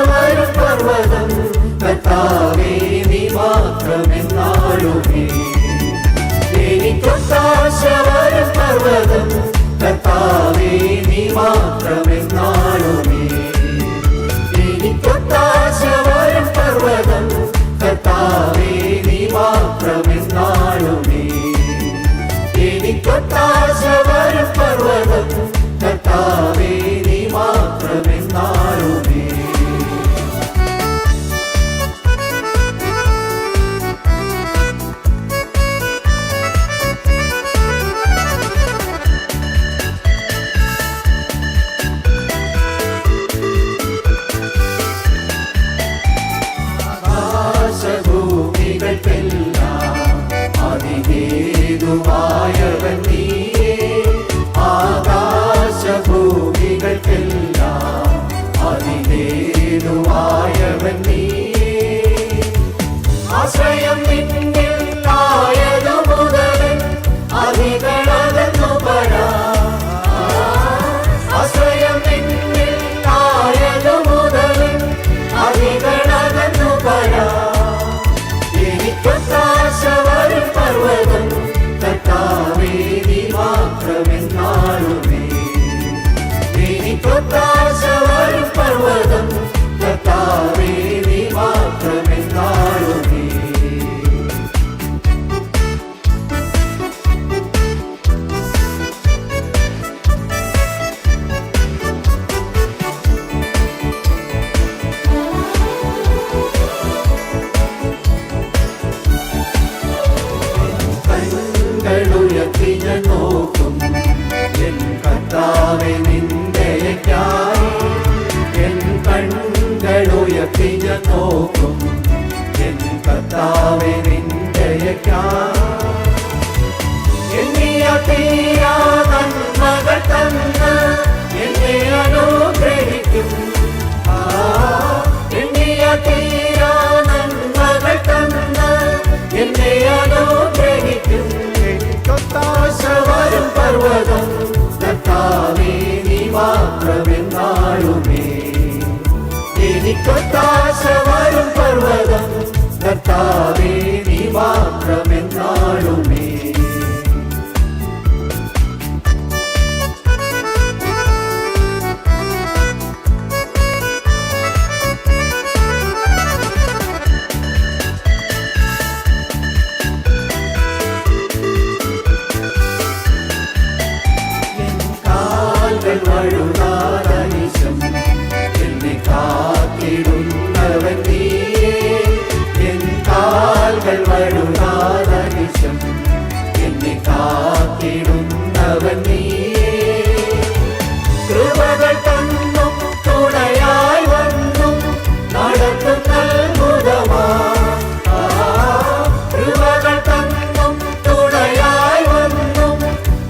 വരും പർവ്വതം കർത്താവേ നീ മാത്രമെന്നാളുമേ. എനിക്കൊത്താശ വരും പർവ്വതം കർത്താവേ നീ മാത്രമെന്നാളുമേ. എനിക്കൊത്താശ വരും പർവ്വതം കർത്താവേ നീ മാത്രമെന്നാളുമേ. എനിക്കൊത്താശ വരും പർവ്വതം കർത്താവേ നീ മാത്രമെന്നാളുമേ. ആകാശഭൂമികൾക്കെല്ലാം അതിഹേതുവായവൻ നീയേ. ആകാശഭൂമികൾക്കെല്ലാം അതിഹേതുവായവൻ നീയേ. ആശ്രയം നിന്നിൽ ആയതു മുതലൻ അധികളകന്നു പരാ. ആശ്രയം നിന്നിൽ ആയതു മുതലൻ അധികളകന്നു പരാ. എനിക്കൊത്താശ വരും പർവ്വതം കർത്താവേ നീ മാത്രമെന്നാളുമേ. എനിക്കൊത്താശ വരും പർവ്വതം കർത്താവേ നീ മാത്രമെന്നാളുമേ. കണ്ണുകളുയർത്തി ഞാൻ നോക്കും എൻ കർത്താവേ നിന്ദയയ്ക്കായി. എൻ കണ്ണുകളുയർത്തി ഞാൻ നോക്കും എൻ കർത്താവേ നിന്ദയയ്ക്കായി. എണ്ണിയ തീരാ നന്മകൾ തന്ന് എന്നെ അനുഗ്രഹിക്കും. എണ്ണിയ തീരാ നന്മകൾ തന്ന് എന്നെ അനുഗ്രഹിക്കും. എനിക്കൊത്താശ വരും പർവ്വതം കർത്താവേ നീ മാത്രമെന്നാളുമേ. എനിക്കൊത്താശ വരും പർവ്വതം കർത്താവേ നീ മാത്രമെന്നാളുമേ. വഴുതാതനിശം എന്നെ കാത്തിടുന്നവൻ നീയേ. എൻ കാൽകൾ വഴുതാതനിശം എന്നെ കാത്തിടുന്നവൻ നീയേ. കൃപകൾ തന്നും തുണയായി വന്നും നടത്തുന്ന അത്ഭുതമാ. കൃപകൾ തന്നും തുണയായി വന്നും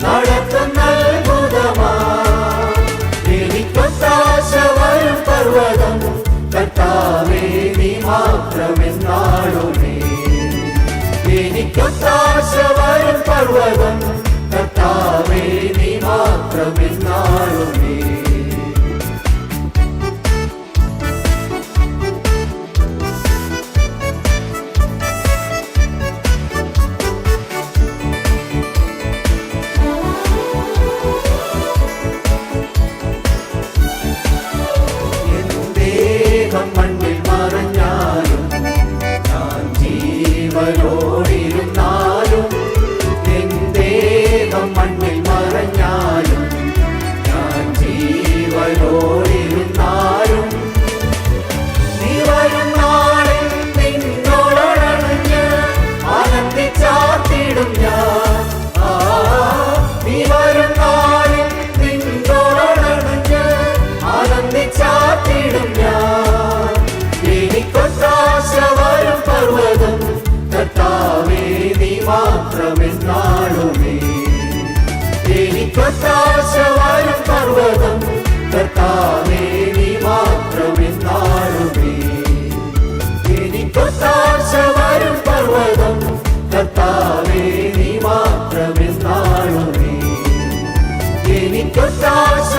നടത്തുന്ന അത്ഭുതമാ. എനിക്കൊത്താശ വരും പർവ്വതം കർത്താവേ നീ മാത്രമെന്നാളുമേ. എനിക്കൊത്താശ വരും പർവ്വതം കർത്താവേ നീ മാത്രമെന്നാളുമേ. മണ്ണിൽ മറഞ്ഞാലും ഞാൻ ജീവനോടിരുന്നാലും. എൻ ദേഹം മണ്ണിൽ മറഞ്ഞാലും ഞാൻ ജീവനോടിരുന്നാലും. നീ വരും നാളിൽ നിന്നോടണഞ്ഞ് ആനന്ദിച്ചാത്തിടും ഞാൻ. നീ വരും നാളിൽ നിന്നോടണഞ്ഞ് ആനന്ദിച്ചാത്തിടും ഞാൻ. എനിക്കൊത്താശ വരും പർവ്വതം കർത്താവേ നീ മാത്രമെന്നാളുമേ. എനിക്കൊത്താശ വരും പർവ്വതം കർത്താവേ നീ മാത്രമെന്നാളുമേ. എനിക്കൊത്താശ വരും പർവ്വതം കർത്താവേ നീ മാത്രമെന്നാളുമേ. എനിക്കൊത്താശ